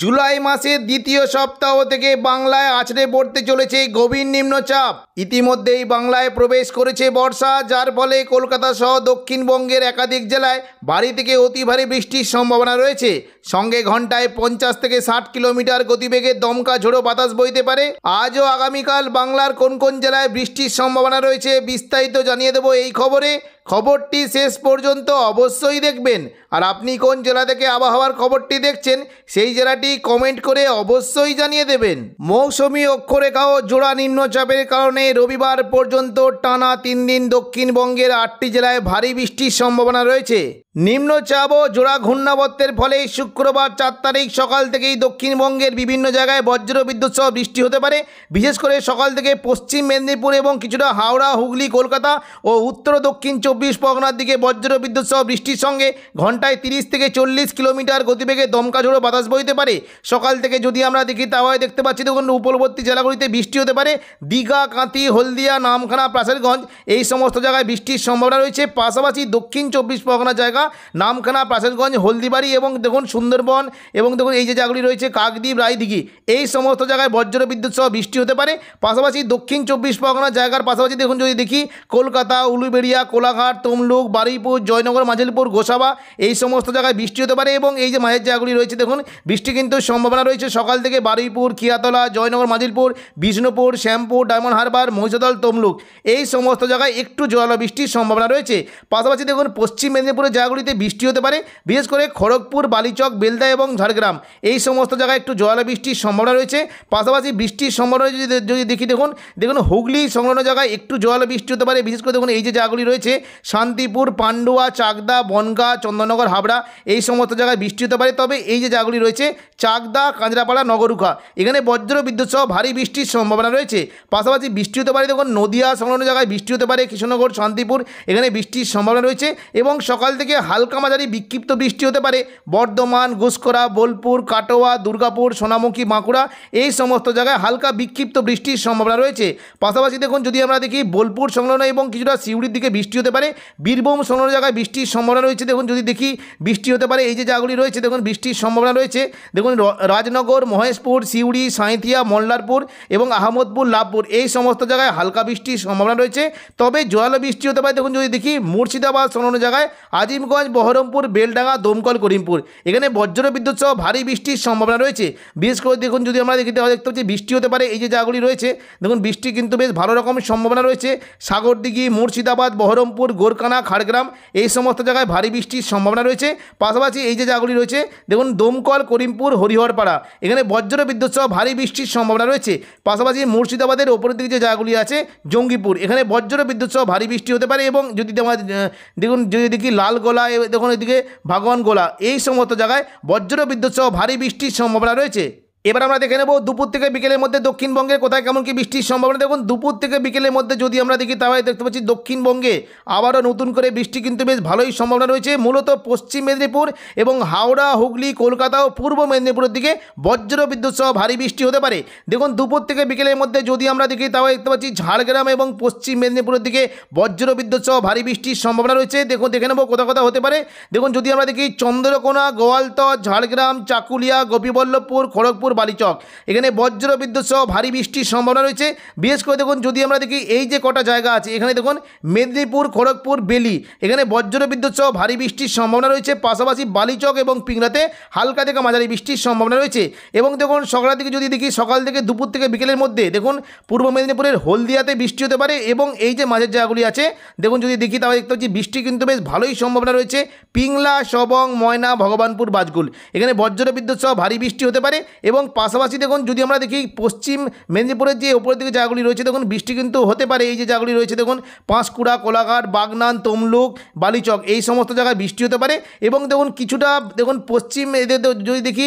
জুলাই মাসের দ্বিতীয় সপ্তাহ থেকে বাংলায় আছড়ে পড়তে চলেছে গভীর নিম্নচাপ। ইতিমধ্যেই বাংলায় প্রবেশ করেছে বর্ষা, যার ফলে কলকাতা সহ দক্ষিণবঙ্গের একাধিক জেলায় ভারী থেকে অতি ভারী বৃষ্টির সম্ভাবনা রয়েছে। সঙ্গে ঘন্টায় 50 থেকে 60 কিলোমিটার গতিবেগে দমকা ঝোড়ো বাতাস বইতে পারে। আজ ও আগামীকাল বাংলার কোন কোন জেলায় বৃষ্টির সম্ভাবনা রয়েছে বিস্তারিত জানিয়ে দেব এই খবরে। খবরটি শেষ পর্যন্ত অবশ্যই দেখবেন। আর আপনি কোন জেলা থেকে আবহাওয়ার খবরটি দেখছেন সেই জেলাটি কমেন্ট করে অবশ্যই জানিয়ে দেবেন। মৌসুমি অক্ষরেখা ও জোড়া নিম্নচাপের কারণে রবিবার পর্যন্ত টানা 3 দিন দক্ষিণবঙ্গের 8টি জেলায় ভারী বৃষ্টির সম্ভাবনা রয়েছে। নিম্নচাপ ও জোড়া ঘূর্ণাবর্তের ফলে শুক্রবার 4 তারিখ সকাল থেকেই দক্ষিণবঙ্গের বিভিন্ন জায়গায় বজ্রবিদ্যুৎ সহ বৃষ্টি হতে পারে। বিশেষ করে সকাল থেকে পশ্চিম মেদিনীপুর এবং কিছুটা হাওড়া, হুগলি, কলকাতা ও উত্তর দক্ষিণ 24 পরগনার দিকে বজ্রবিদ্যুৎ সহ বৃষ্টির সঙ্গে ঘন্টায় 30 থেকে 40 কিলোমিটার গতিবেগে দমকা ঝোড়ো বাতাস বইতে পারে। সকাল থেকে যদি আমরা দেখি তাহলে দেখতে পাচ্ছি দেখুন উপকূলবর্তী জেলাগুলিতে বৃষ্টি হতে পারে। দীঘা, কাঁথি, হলদিয়া, নামখানা, প্রাসাদগঞ্জ এই সমস্ত জায়গায় বৃষ্টির সম্ভাবনা রয়েছে। পাশাপাশি দক্ষিণ 24 পরগনা জায়গা নামখানা, প্রাসাদগঞ্জ, হলদিবাড়ি এবং দেখুন সুন্দরবন এবং দেখুন এই যে জায়গাগুলি রয়েছে কাকদ্বীপ, রায়দিঘি এই সমস্ত জায়গায় বজ্রবিদ্যুৎ সহ বৃষ্টি হতে পারে। পাশাপাশি দক্ষিণ 24 পরগনা জায়গার পাশাপাশি দেখুন যদি দেখি কলকাতা, উলুবেড়িয়া, কোলাঘাট, তমলুক, বারুইপুর, জয়নগর, মাজিলপুর, গোসাবা এই সমস্ত জায়গায় বৃষ্টি হতে পারে। এবং এই যে মাঝের জায়গাগুলি রয়েছে দেখুন বৃষ্টি কিন্তু সম্ভাবনা রয়েছে সকাল থেকে বারুইপুর, খিয়াতলা, জয়নগর, মাজিলপুর, বিষ্ণুপুর, শ্যামপুর, ডায়মন্ড হারবার, মহিষাদল, তমলুক এই সমস্ত জায়গায় একটু জল বৃষ্টির সম্ভাবনা রয়েছে। পাশাপাশি দেখুন পশ্চিম মেদিনীপুরের জায়গাগুলিতে বৃষ্টি হতে পারে। বিশেষ করে খড়গপুর, বালিচক, বেলদা এবং ঝাড়গ্রাম এই সমস্ত জায়গায় একটু জল বৃষ্টির সম্ভাবনা রয়েছে। পাশাপাশি বৃষ্টির সম্ভাবনা যদি দেখি দেখুন হুগলি সংলগ্ন জায়গায় একটু জল বৃষ্টি হতে পারে। বিশেষ করে দেখুন এই যে জায়গাগুলি রয়েছে শান্তিপুর, পান্ডুয়া, চাকদা, বনগাঁ, চন্দননগর, হাবড়া এই সমস্ত জায়গায় বৃষ্টি হতে পারে। তবে এই যে জায়গাগুলি রয়েছে চাকদা, কাঁচরাপাড়া, নগরুখা এখানে বজ্রবিদ্যুৎ সহ ভারী বৃষ্টির সম্ভাবনা রয়েছে। পাশাপাশি বৃষ্টি হতে পারে দেখুন নদিয়া সংলগ্ন জায়গায় বৃষ্টি হতে পারে। কৃষ্ণনগর, শান্তিপুর এখানে বৃষ্টির সম্ভাবনা রয়েছে এবং সকাল থেকে হালকা মাঝারি বিক্ষিপ্ত বৃষ্টি হতে পারে বর্ধমান, গুসকরা, বোলপুর, কাটোয়া, দুর্গাপুর, সোনামুখী, বাঁকুড়া এই সমস্ত জায়গায় হালকা বিক্ষিপ্ত বৃষ্টির সম্ভাবনা রয়েছে। পাশাপাশি দেখুন যদি আমরা দেখি বোলপুর সংলগ্ন এবং কিছুটা সিউড়ির দিকে বৃষ্টি হতে পারে। বীরভূম সংলগ্ন জায়গায় বৃষ্টির সম্ভাবনা রয়েছে। দেখুন যদি দেখি বৃষ্টি হতে পারে এই যে জায়গাগুলি রয়েছে দেখুন বৃষ্টির সম্ভাবনা রয়েছে। দেখুন রাজনগর, মহেশপুর, সিউড়ি, সাঁইথিয়া, মল্লারপুর এবং আহমদপুর, লাভপুর এই সমস্ত জায়গায় হালকা বৃষ্টির সম্ভাবনা রয়েছে। তবে জোরালো বৃষ্টি হতে পারে দেখুন যদি দেখি মুর্শিদাবাদ সংলগ্ন জায়গায় আজিমগঞ্জ, বহরমপুর, বেলডাঙ্গা, দমকল, করিমপুর এখানে বজ্রবিদ্যুৎ সহ ভারী বৃষ্টির সম্ভাবনা রয়েছে। বিশেষ করে দেখুন যদি আমরা দেখি তাহলে দেখতে পাচ্ছি বৃষ্টি হতে পারে এই যে জায়গাগুলি রয়েছে দেখুন বৃষ্টি কিন্তু বেশ ভালো রকমের সম্ভাবনা রয়েছে। সাগরদিঘি, মুর্শিদাবাদ, বহরমপুর, গোরকানা, খাড়গ্রাম এই সমস্ত জায়গায় ভারী বৃষ্টির সম্ভাবনা রয়েছে। পাশাপাশি এই যে জায়গাগুলি রয়েছে দেখুন দমকল, করিমপুর, হরিহরপাড়া এখানে বজ্রবিদ্যুৎ সহ ভারী বৃষ্টির সম্ভাবনা রয়েছে। পাশাপাশি মুর্শিদাবাদের ওপরের দিকে যে জায়গাগুলি আছে জঙ্গিপুর এখানে বজ্রবিদ্যুৎ সহ ভারী বৃষ্টি হতে পারে। এবং যদি দেখুন যদি দেখি লালগোলা দেখুন এদিকে ভাগবানগোলা এই সমস্ত জায়গায় বজ্রবিদ্যুৎ সহ ভারী বৃষ্টির সম্ভাবনা রয়েছে। এবার আমরা দেখে নেব দুপুর থেকে বিকেলের মধ্যে দক্ষিণবঙ্গের কোথায় কেমন কি বৃষ্টির সম্ভাবনা। দেখুন দুপুর থেকে বিকেলের মধ্যে যদি আমরা দেখি তাহলে দেখতে পাচ্ছি দক্ষিণবঙ্গে আবারও নতুন করে বৃষ্টি কিন্তু বেশ ভালোই সম্ভাবনা রয়েছে। মূলত পশ্চিম মেদিনীপুর এবং হাওড়া, হুগলি, কলকাতা ও পূর্ব মেদিনীপুরের দিকে বজ্রবিদ্যুৎ সহ ভারী বৃষ্টি হতে পারে। দেখুন দুপুর থেকে বিকেলের মধ্যে যদি আমরা দেখি তাহলে দেখতে পাচ্ছি ঝাড়গ্রাম এবং পশ্চিম মেদিনীপুরের দিকে বজ্রবিদ্যুৎ সহ ভারী বৃষ্টির সম্ভাবনা রয়েছে। দেখুন দেখে নেব কোথা কোথা হতে পারে। দেখুন যদি আমরা দেখি চন্দ্রকোনা, গোয়ালতর, ঝাড়গ্রাম, চাকুলিয়া, গোপীবল্লভপুর, খড়গপুর, বালিচক এখানে বজ্রবিদ্যুৎ সহ ভারী বৃষ্টির সম্ভাবনা রয়েছে। বিশেষ করে দেখুন যদি আমরা দেখি এই যে কটা জায়গা আছে এখানে দেখুন মেদিনীপুর, খড়গপুর, বেলি এখানে বজ্রবিদ্যুৎ সহ ভারী বৃষ্টির সম্ভাবনা রয়েছে। পাশাপাশি বালিচক এবং পিংলাতে হালকা থেকে মাঝারি বৃষ্টির সম্ভাবনা রয়েছে। এবং দেখুন সকালের দিকে যদি দেখি সকাল থেকে দুপুর থেকে বিকেলের মধ্যে দেখুন পূর্ব মেদিনীপুরের হলদিয়াতে বৃষ্টি হতে পারে। এবং এই যে মাঝের জায়গাগুলি আছে দেখুন যদি দেখি তাহলে দেখতে পাচ্ছি বৃষ্টি কিন্তু বেশ ভালোই সম্ভাবনা রয়েছে। পিংলা, সবং, ময়না, ভগবানপুর, বাজগুল এখানে বজ্রবিদ্যুৎ সহ ভারী বৃষ্টি হতে পারে। এবং পাশাপাশি দেখুন যদি আমরা দেখি পশ্চিম মেদিনীপুরের যে উপরের দিকে জায়গাগুলি রয়েছে দেখুন বৃষ্টি কিন্তু হতে পারে এই যে জায়গাগুলি রয়েছে দেখুন পাঁশকুড়া, কোলাঘাট, বাগনান, তমলুক, বালিচক এই সমস্ত জায়গায় বৃষ্টি হতে পারে। এবং দেখুন কিছুটা দেখুন পশ্চিম এদের যদি দেখি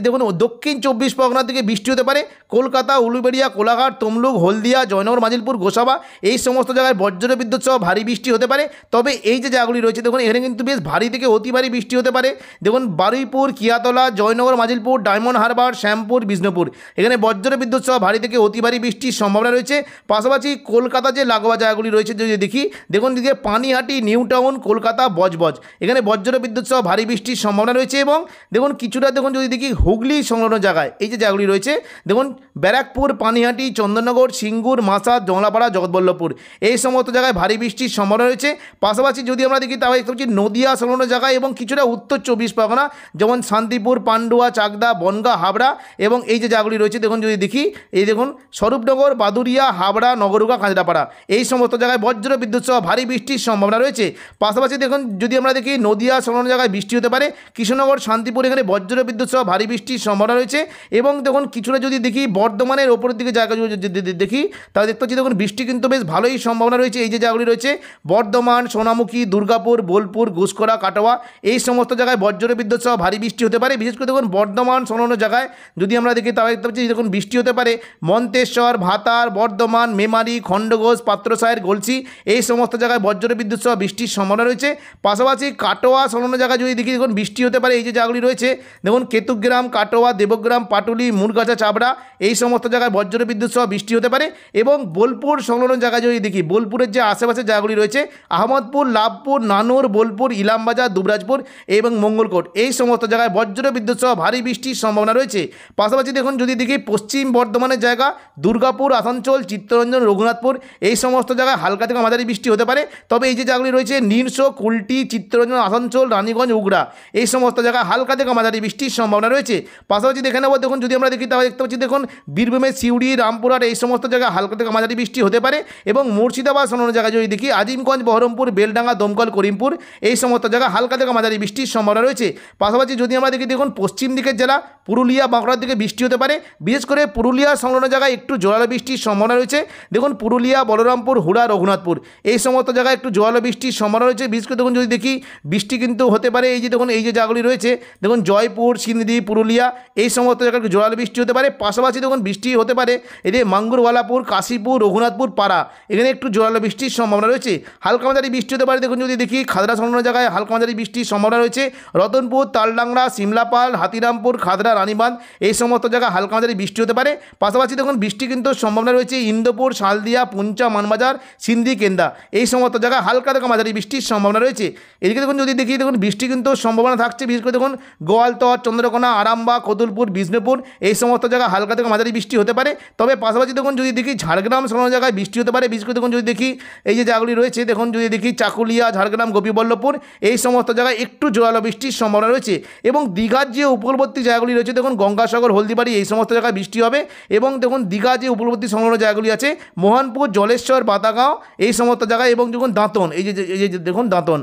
দেখুন দক্ষিণ 24 পরগনার দিকে বৃষ্টি হতে পারে। কলকাতা, উলুবেড়িয়া, কোলাঘাট, তমলুক, হলদিয়া, জয়নগর, মাজিলপুর, গোসাবা এই সমস্ত জায়গায় বজ্রবিদ্যুৎ সহ ভারী বৃষ্টি হতে পারে। তবে এই যে জায়গাগুলি রয়েছে দেখুন এখানে কিন্তু বেশ ভারী থেকে অতি ভারী বৃষ্টি হতে পারে। দেখুন বারুইপুর, কিয়াতলা, জয়নগর, মাজিলপুর, ডায়মন্ড হারবার, শ্যামপুর বিষ্ণুপুর এখানে বজ্র বিদ্যুৎ সহ ভারী থেকে অতি ভারী বৃষ্টির সম্ভাবনা রয়েছে। পাশাপাশি কলকাতা যে লাগোয়া জায়গাগুলি রয়েছে যদি দেখি দেখুন দিকে পানিহাটি, নিউ টাউন, কলকাতা, বজবজ এখানে বজ্র বিদ্যুৎ সহ ভারী বৃষ্টির সম্ভাবনা রয়েছে। এবং দেখুন কিছুটা দেখুন যদি দেখি হুগলি সংলগ্ন জায়গায় এই যে জায়গাগুলি রয়েছে দেখুন ব্যারাকপুর, পানিহাটি, চন্দননগর, সিঙ্গুর, মাসাদ, জংলাপাড়া, জগৎবল্লভপুর এই সমস্ত জায়গায় ভারী বৃষ্টির সম্ভাবনা রয়েছে। পাশাপাশি যদি আমরা দেখি তাহলে দেখতে পাচ্ছি নদিয়া সংলগ্ন জায়গায় এবং কিছুটা উত্তর 24 পরগনা যেমন শান্তিপুর, পান্ডুয়া, চাকদা, বনগাঁ, হাবড়া এবং এই যে জায়গাগুলি রয়েছে দেখুন যদি দেখি এই দেখুন স্বরূপনগর, বাদুরিয়া, হাবড়া, নগরুগা, কাঁচরাপাড়া এই সমস্ত জায়গায় বজ্র বিদ্যুৎ সহ ভারী বৃষ্টির সম্ভাবনা রয়েছে। পাশাপাশি দেখুন যদি আমরা দেখি নদিয়া সংলগ্ন জায়গায় বৃষ্টি হতে পারে, কৃষ্ণনগর, শান্তিপুর এখানে বজ্র বিদ্যুৎ সহ ভারী বৃষ্টির সম্ভাবনা রয়েছে। এবং দেখুন কিছুটা যদি দেখি বর্ধমানের ওপরের দিকে জায়গা যদি দেখি তাহলে দেখতে পাচ্ছি দেখুন বৃষ্টি কিন্তু বেশ ভালোই সম্ভাবনা রয়েছে। এই যে জায়গাগুলি রয়েছে বর্ধমান, সোনামুখী, দুর্গাপুর, বোলপুর, ঘুষকরা, কাটোয়া এই সমস্ত জায়গায় বজ্র বিদ্যুৎ সহ ভারী বৃষ্টি হতে পারে। বিশেষ করে দেখুন বর্ধমান সংলগ্ন জায়গায় যদি আমরা দেখি তাহলে দেখতে পাচ্ছি দেখুন বৃষ্টি হতে পারে মন্তেশ্বর, ভাতার, বর্ধমান, মেমারি, খণ্ডঘোষ, পাত্রসায়ের, গলসি এই সমস্ত জায়গায় বজ্র বিদ্যুৎ সহ বৃষ্টির সম্ভাবনা রয়েছে। পাশাপাশি কাটোয়া সংলগ্ন জায়গায় যদি দেখি দেখুন বৃষ্টি হতে পারে এই যে জায়গাগুলি রয়েছে দেখুন কেতুগ্রাম, কাটোয়া, দেবগ্রাম, পাটুলি, মুরগাছা, চাবড়া এই সমস্ত জায়গায় বজ্র বিদ্যুৎ সহ বৃষ্টি হতে পারে। এবং বোলপুর সংলগ্ন জায়গায় যদি দেখি বোলপুরের যে আশেপাশের জায়গাগুলি রয়েছে আহমদপুর, লাভপুর, নানুর, বোলপুর, ইলামবাজার, দুবরাজপুর এবং মঙ্গলকোট এই সমস্ত জায়গায় বজ্র বিদ্যুৎ সহ ভারী বৃষ্টির সম্ভাবনা রয়েছে। পাশাপাশি দেখুন যদি দেখি পশ্চিম বর্ধমানের জায়গা দুর্গাপুর, আসানসোল, চিত্তরঞ্জন, রঘুনাথপুর এই সমস্ত জায়গায় হালকা থেকে মাঝারি বৃষ্টি হতে পারে। তবে এই যে জায়গাগুলি রয়েছে নিরসো, কুলটি, চিত্তরঞ্জন, আসানসোল, রানীগঞ্জ, উগড়া এই সমস্ত জায়গায় হালকা থেকে মাঝারি বৃষ্টির সম্ভাবনা রয়েছে। পাশাপাশি দেখে নেব দেখুন যদি আমরা দেখি তাহলে দেখতে পাচ্ছি দেখুন বীরভূমের সিউড়ি, রামপুরহাট এই সমস্ত জায়গায় হালকা থেকে মাঝারি বৃষ্টি হতে পারে। এবং মুর্শিদাবাদ সংলগ্ন জায়গায় যদি দেখি আজিমগঞ্জ, বহরমপুর, বেলডাঙ্গা, দমকল, করিমপুর এই সমস্ত জায়গায় হালকা থেকে মাঝারি বৃষ্টির সম্ভাবনা রয়েছে। পাশাপাশি যদি আমরা দেখি দেখুন পশ্চিম দিকের জেলা পুরুলিয়া, বাঁকুড়ার দিকে বৃষ্টি হতে পারে। বিশেষ করে পুরুলিয়া সংলগ্ন জায়গায় একটু জোরালো বৃষ্টির সম্ভাবনা রয়েছে। দেখুন পুরুলিয়া, বলরামপুর, হুড়া, রঘুনাথপুর এই সমস্ত জায়গায় একটু জোরালো বৃষ্টির সম্ভাবনা রয়েছে। বিশেষ করে দেখুন যদি দেখি বৃষ্টি কিন্তু হতে পারে এই যে দেখুন এই যে জায়গাগুলি রয়েছে দেখুন জয়পুর, সিন্দি, পুরুলিয়া এই সমস্ত জায়গায় একটু জোরালো বৃষ্টি হতে পারে। পাশাপাশি দেখুন বৃষ্টি হতে পারে এই যে মাঙ্গুরওয়ালাপুর, কাশীপুর, রঘুনাথপুর, পাড়া এখানে একটু জোরালো বৃষ্টির সম্ভাবনা রয়েছে। হালকা মাঝারি বৃষ্টি হতে পারে দেখুন যদি দেখি খাদরা সংলগ্ন জায়গায় হালকা মাঝারি বৃষ্টির সম্ভাবনা রয়েছে। রতনপুর, তালডাংরা, সিমলাপাল, হাতিরামপুর, খাদরা, রানীবাঁধ এই সমস্ত জায়গায় হালকা মাঝারি বৃষ্টি হতে পারে। পাশাপাশি দেখুন বৃষ্টি কিন্তু সম্ভাবনা রয়েছে ইন্দোপুর, শালদিয়া, পুঞ্চা, মানবাজার, সিন্ধি, কেন্দা এই সমস্ত জায়গায় হালকা থেকে মাঝারি বৃষ্টির সম্ভাবনা রয়েছে। এদিকে দেখুন যদি দেখি দেখুন বৃষ্টি কিন্তু সম্ভাবনা থাকছে বিশেষ করে দেখুন গোয়ালতর, চন্দ্রকোনা, আরামবাগ, কতুলপুর, বিষ্ণুপুর এই সমস্ত জায়গায় হালকা থেকে মাঝারি বৃষ্টি হতে পারে। তবে পাশাপাশি দেখুন যদি দেখি ঝাড়গ্রাম সংলগ্ন জায়গায় বৃষ্টি হতে পারে। বিশেষ করে দেখুন যদি দেখি এই যে জায়গাগুলি রয়েছে দেখুন যদি দেখি চাকুলিয়া, ঝাড়গ্রাম, গোপীবল্লভপুর এই সমস্ত জায়গায় একটু জোরালো বৃষ্টির সম্ভাবনা রয়েছে। এবং দীঘার যে উপকূলবর্তী জায়গাগুলি রয়েছে দেখুন গঙ্গাসাগর, হলদিবাড়ি এই সমস্ত জায়গায় বৃষ্টি হবে। এবং দেখুন দীঘা যে উপকূলবর্তী সংলগ্ন জায়গাগুলি আছে মোহনপুর, জলেশ্বর, বাতাগাঁও এই সমস্ত জায়গায় এবং দেখুন দাঁতন এই যে দেখুন দাঁতন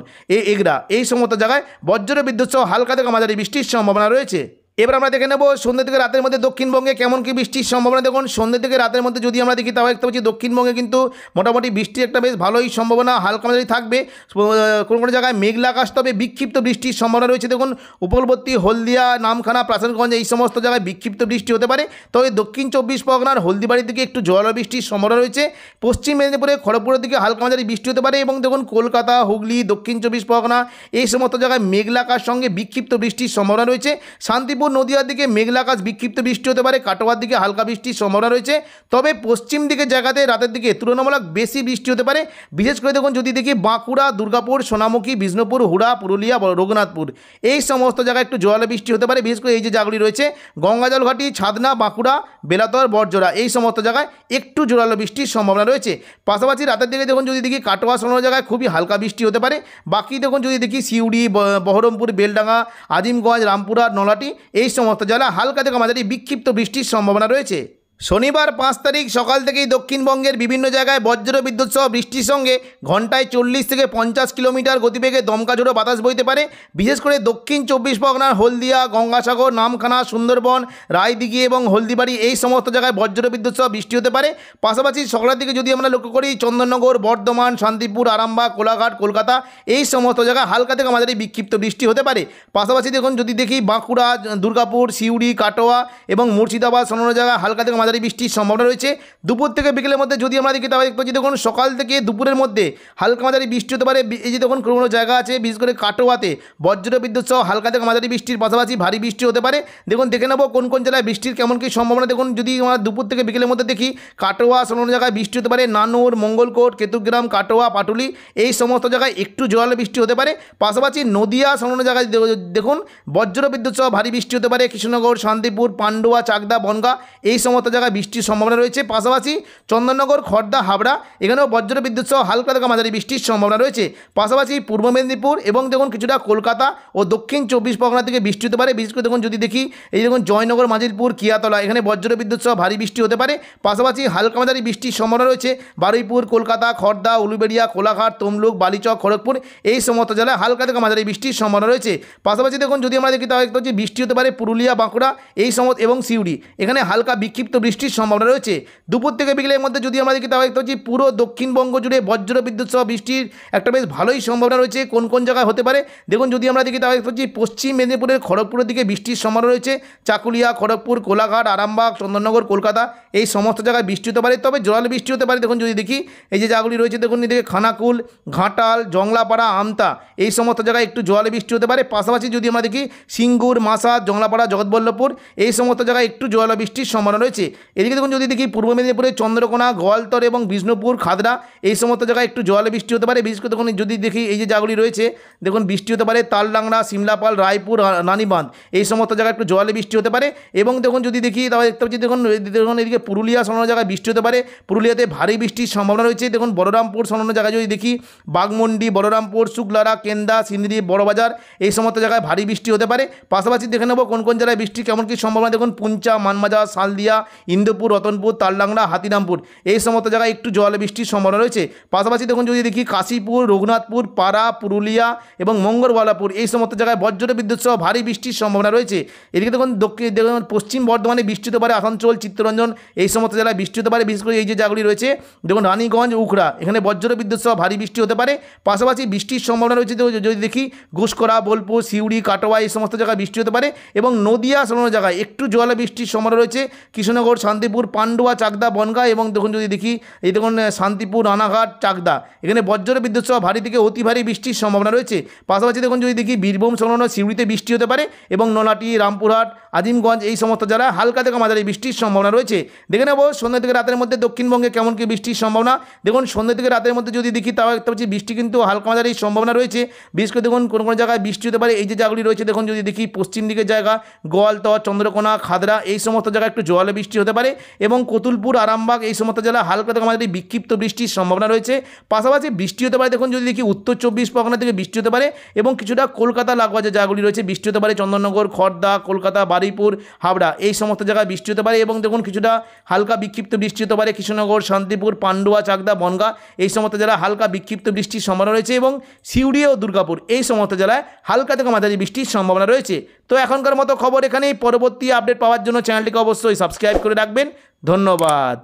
এগরা এই সমস্ত জায়গায় বজ্র বিদ্যুৎ সহ হালকা থেকে মাঝারি বৃষ্টির সম্ভাবনা রয়েছে। এবার আমরা দেখে নেব সন্ধ্যা থেকে রাতের মধ্যে দক্ষিণবঙ্গে কেমন কি বৃষ্টির সম্ভাবনা। দেখুন সন্ধ্যা থেকে রাতের মধ্যে যদি আমরা দেখি তাহলে দেখতে পাচ্ছি দক্ষিণবঙ্গে কিন্তু মোটামুটি বৃষ্টির একটা বেশ ভালোই সম্ভাবনা হালকা মাঝারি থাকবে। কোনো কোনো জায়গায় মেঘলা আকাশ, তবে বিক্ষিপ্ত বৃষ্টির সম্ভাবনা রয়েছে। দেখুন উপকূলবর্তী হলদিয়া, নামখানা, প্রাসাদগঞ্জ এই সমস্ত জায়গায় বিক্ষিপ্ত বৃষ্টি হতে পারে। তবে দক্ষিণ 24 পরগনার হলদিবাড়ির দিকে একটু জোরালো বৃষ্টির সম্ভাবনা রয়েছে। পশ্চিম মেদিনীপুরে খড়গপুরের দিকে হালকা মাঝারি বৃষ্টি হতে পারে। এবং দেখুন কলকাতা, হুগলি, দক্ষিণ 24 পরগনা এই সমস্ত জায়গায় মেঘলা আকাশ সঙ্গে বিক্ষিপ্ত বৃষ্টির সম্ভাবনা রয়েছে। শান্তিপুর, নদিয়ার দিকে মেঘলা আকাশ, বিক্ষিপ্ত বৃষ্টি হতে পারে। কাটোয়ার দিকে হালকা বৃষ্টির সম্ভাবনা রয়েছে। তবে পশ্চিম দিকের জায়গাতে রাতের দিকে তুলনামূলক বেশি বৃষ্টি হতে পারে। বিশেষ করে দেখুন যদি দেখি বাঁকুড়া, দুর্গাপুর, সোনামুখী, বিষ্ণুপুর, হুড়া, পুরুলিয়া, রঘুনাথপুর এই সমস্ত জায়গায় একটু জোরালো বৃষ্টি হতে পারে। বিশেষ করে এই যে জায়গাগুলি রয়েছে গঙ্গাজল ঘাটি, ছাদনা, বাঁকুড়া, বেলাতর, বড়জোড়া এই সমস্ত জায়গায় একটু জোরালো বৃষ্টির সম্ভাবনা রয়েছে। পাশাপাশি রাতের দিকে দেখুন যদি দেখি কাটোয়া সংলগ্ন জায়গায় খুবই হালকা বৃষ্টি হতে পারে। বাকি দেখুন যদি দেখি সিউড়ি, বহরমপুর, বেলডাঙ্গা, আজিমগঞ্জ, রামপুরহাট, নলাটি এই সমস্ত জায়গায় হালকা থেকে মাঝারি বিক্ষিপ্ত বৃষ্টির সম্ভাবনা রয়েছে। শনিবার 5 তারিখ সকাল থেকেই দক্ষিণবঙ্গের বিভিন্ন জায়গায় বজ্র বিদ্যুৎ সহ বৃষ্টির সঙ্গে ঘন্টায় 40 থেকে 50 কিলোমিটার গতিবেগে দমকা ঝোড়ো বাতাস বইতে পারে। বিশেষ করে দক্ষিণ 24 পরগনার হলদিয়া, গঙ্গাসাগর, নামখানা, সুন্দরবন, রায়দিঘি এবং হলদিবাড়ি এই সমস্ত জায়গায় বজ্র বিদ্যুৎ সহ বৃষ্টি হতে পারে। পাশাপাশি সকালের দিকে যদি আমরা লক্ষ্য করি চন্দননগর, বর্ধমান, শান্তিপুর, আরামবাগ, কোলাঘাট, কলকাতা এই সমস্ত জায়গায় হালকা থেকে মাঝারি বিক্ষিপ্ত বৃষ্টি হতে পারে। পাশাপাশি দেখুন যদি দেখি বাঁকুড়া, দুর্গাপুর, সিউড়ি, কাটোয়া এবং মুর্শিদাবাদ সংলগ্ন জায়গায় হালকা থেকে মাঝারি মাঝারি বৃষ্টির সম্ভাবনা রয়েছে। দুপুর থেকে বিকেলের মধ্যে যদি আমরা দেখি তাহলে দেখতে দেখুন সকাল থেকে দুপুরের মধ্যে হালকা মাঝারি বৃষ্টি হতে পারে। এই যে দেখুন কোনো জায়গা আছে বিশেষ করে কাটোয়াতে বজ্র বিদ্যুৎ সহ হালকা থেকে মাঝারি বৃষ্টির পাশাপাশি ভারী বৃষ্টি হতে পারে। দেখুন দেখে নেবো কোন কোন জেলায় বৃষ্টির কেমন কী সম্ভাবনা। দেখুন যদি আমরা দুপুর থেকে বিকেলের মধ্যে দেখি কাটোয়া সংলগ্ন জায়গায় বৃষ্টি হতে পারে, নানুর, মঙ্গলকোট, কেতুগ্রাম, কাটোয়া, পাটুলি এই সমস্ত জায়গায় একটু জোরালো বৃষ্টি হতে পারে। পাশাপাশি নদিয়া সংলগ্ন জায়গায় দেখুন বজ্র বিদ্যুৎ সহ ভারী বৃষ্টি হতে পারে। কৃষ্ণনগর, শান্তিপুর, পান্ডুয়া, চাকদা, বনগাঁ এই সমস্ত জায়গায় বৃষ্টির সম্ভাবনা রয়েছে। পাশাপাশি চন্দননগর, খড়দা, হাবড়া এখানেও বজ্র বিদ্যুৎ সহ হালকা থেকে মাঝারি বৃষ্টির সম্ভাবনা রয়েছে। পাশাপাশি পূর্ব মেদিনীপুর এবং দেখুন কিছুটা কলকাতা ও দক্ষিণ 24 পরগনা থেকে বৃষ্টি হতে পারে। বিশেষ করে দেখুন যদি দেখি এই দেখুন জয়নগর, মাজিরপুর, কিয়াতলা এখানে বজ্র বিদ্যুৎ সহ ভারী বৃষ্টি হতে পারে। পাশাপাশি হালকা মাঝারি বৃষ্টির সম্ভাবনা রয়েছে বারুইপুর, কলকাতা, খড়দা, উলুবেড়িয়া, কোলাঘাট, তমলুক, বালিচক, খড়গপুর এই সমস্ত জেলায় হালকা থেকে মাঝারি বৃষ্টির সম্ভাবনা রয়েছে। পাশাপাশি দেখুন যদি আমরা দেখি তাহলে হচ্ছে বৃষ্টি হতে পারে পুরুলিয়া, বাঁকুড়া এই সমস্ত এবং সিউড়ি এখানে হালকা বিক্ষিপ্ত বৃষ্টির সম্ভাবনা রয়েছে। দুপুর থেকে বিকেলের মধ্যে যদি আমরা দেখি তাহলে হচ্ছে পুরো দক্ষিণবঙ্গ জুড়ে বজ্র বিদ্যুৎ সহ বৃষ্টির একটা বেশ ভালোই সম্ভাবনা রয়েছে। কোন কোন জায়গায় হতে পারে দেখুন যদি আমরা দেখি তাহলে হচ্ছে পশ্চিম মেদিনীপুরের খড়গপুরের দিকে বৃষ্টির সম্ভাবনা রয়েছে। চাকুলিয়া, খড়গপুর, কোলাঘাট, আরামবাগ, চন্দননগর, কলকাতা এই সমস্ত জায়গায় বৃষ্টি হতে পারে। তবে জোরালো বৃষ্টি হতে পারে দেখুন যদি দেখি এই যে জায়গাগুলি রয়েছে দেখুন এদিকে খানাকুল, ঘাটাল, জংলাপাড়া, আমতা এই সমস্ত জায়গায় একটু জোরালো বৃষ্টি হতে পারে। পাশাপাশি যদি আমরা দেখি সিঙ্গুর, মাসা, জংলাপাড়া, জগৎবল্লভপুর এই সমস্ত জায়গায় একটু জোরালো বৃষ্টির সম্ভাবনা রয়েছে। এদিকে দেখুন যদি দেখি পূর্ব মেদিনীপুরের চন্দ্রকোনা, গোয়ালতর এবং বিষ্ণুপুর, খাদড়া এই সমস্ত জায়গায় একটু জোরালো বৃষ্টি হতে পারে। বিশেষ করে দেখুন যদি দেখি এই যে জায়গাগুলি রয়েছে দেখুন বৃষ্টি হতে পারে তালডাংরা, সিমলাপাল, রায়পুর, রানীবাঁধ এই সমস্ত জায়গায় একটু জোরালো বৃষ্টি হতে পারে। এবং দেখুন যদি দেখি তাহলে দেখতে পাচ্ছি দেখুন এদিকে পুরুলিয়া সংলগ্ন জায়গায় বৃষ্টি হতে পারে। পুরুলিয়াতে ভারী বৃষ্টির সম্ভাবনা রয়েছে। দেখুন বলরামপুর সংলগ্ন জায়গায় যদি দেখি বাগমন্ডি, বলরামপুর, শুক্লারা, কেন্দা, সিন্দ্রি, বড়বাজার এই সমস্ত জায়গায় ভারী বৃষ্টি হতে পারে। পাশাপাশি দেখে নেব কোন কোন জেলায় বৃষ্টি কেমন কী সম্ভাবনা। দেখুন পুঞ্চা, মানবাজার, সালদিয়া, ইন্দুপুর, রতনপুর, তালডাংরা, হাতিরামপুর এই সমস্ত জায়গায় একটু জল বৃষ্টির সম্ভাবনা রয়েছে। পাশাপাশি দেখুন যদি দেখি কাশীপুর, রঘুনাথপুর, পাড়া, পুরুলিয়া এবং মঙ্গলবালাপুর এই সমস্ত জায়গায় বজ্র বিদ্যুৎ সহ ভারী বৃষ্টির সম্ভাবনা রয়েছে। এদিকে দেখুন দেখুন পশ্চিম বর্ধমানে বৃষ্টি হতে পারে, আসানসোল, চিত্তরঞ্জন এই সমস্ত জেলায় বৃষ্টি হতে পারে। বিশেষ করে এই যে জায়গাগুলি রয়েছে দেখুন রানীগঞ্জ, উখড়া এখানে বজ্র বিদ্যুৎ সহ ভারী বৃষ্টি হতে পারে। পাশাপাশি বৃষ্টির সম্ভাবনা রয়েছে যদি দেখি ঘুষকরা, বোলপুর, সিউড়ি, কাটোয়া এই সমস্ত জায়গায় বৃষ্টি হতে পারে। এবং নদিয়া সংলগ্ন জায়গায় একটু জোরালো বৃষ্টির সম্ভাবনা রয়েছে কৃষ্ণনগর, শান্তিপুর, পান্ডুয়া, চাকদা, বনগাঁ এবং দেখুন যদি দেখি এই দেখুন শান্তিপুর, রানাঘাট, চাকদা এখানে বজ্র বিদ্যুৎ সহ ভারী থেকে অতি ভারী বৃষ্টির সম্ভাবনা রয়েছে। পাশাপাশি দেখুন যদি দেখি বীরভূম সংলগ্ন সিউড়িতে বৃষ্টি হতে পারে এবং নলাটি, রামপুরহাট, আজিমগঞ্জ এই সমস্ত জেলায় হালকা থেকে মাঝারি বৃষ্টির সম্ভাবনা রয়েছে। দেখে নেব সন্ধ্যা থেকে রাতের মধ্যে দক্ষিণবঙ্গে কেমন কি বৃষ্টির সম্ভাবনা। দেখুন সন্ধ্যা থেকে রাতের মধ্যে যদি দেখি তাহলে দেখতে পাচ্ছি বৃষ্টি কিন্তু হালকা মাঝারি সম্ভাবনা রয়েছে। বিশেষ করে দেখুন কোন কোন জায়গায় বৃষ্টি হতে পারে এই যে জায়গাগুলি রয়েছে দেখুন যদি দেখি পশ্চিম দিকের জায়গা গোয়ালতর, চন্দ্রকোনা, খাদড়া এই সমস্ত জায়গায় একটু জোরালো বৃষ্টি হতে পারে এবং কতুলপুর, আরামবাগ এই সমস্ত জেলায় হালকা থেকে মাঝারি বিক্ষিপ্ত বৃষ্টির সম্ভাবনা রয়েছে। পাশাপাশি বৃষ্টি হতে পারে দেখুন যদি দেখি উত্তর 24 পরগনা থেকে বৃষ্টি হতে পারে এবং কিছুটা কলকাতা লাগোয়া যে জায়গাগুলি রয়েছে বৃষ্টি হতে পারে চন্দননগর, খড়দা, কলকাতা, বারুইপুর, হাবড়া এই সমস্ত জায়গায় বৃষ্টি হতে পারে। এবং দেখুন কিছুটা হালকা বিক্ষিপ্ত বৃষ্টি হতে পারে কৃষ্ণনগর, শান্তিপুর, পান্ডুয়া, চাকদা, বনগাঁ এই সমস্ত জেলায় হালকা বিক্ষিপ্ত বৃষ্টির সম্ভাবনা রয়েছে এবং সিউড়ি ও দুর্গাপুর এই সমস্ত জেলায় হালকা থেকে মাঝারি বৃষ্টির সম্ভাবনা রয়েছে। তো এখনকার মতো খবর এখানেই। পরবর্তী আপডেট পাওয়ার জন্য চ্যানেলটিকে অবশ্যই সাবস্ক্রাইব করে রাখবেন। ধন্যবাদ।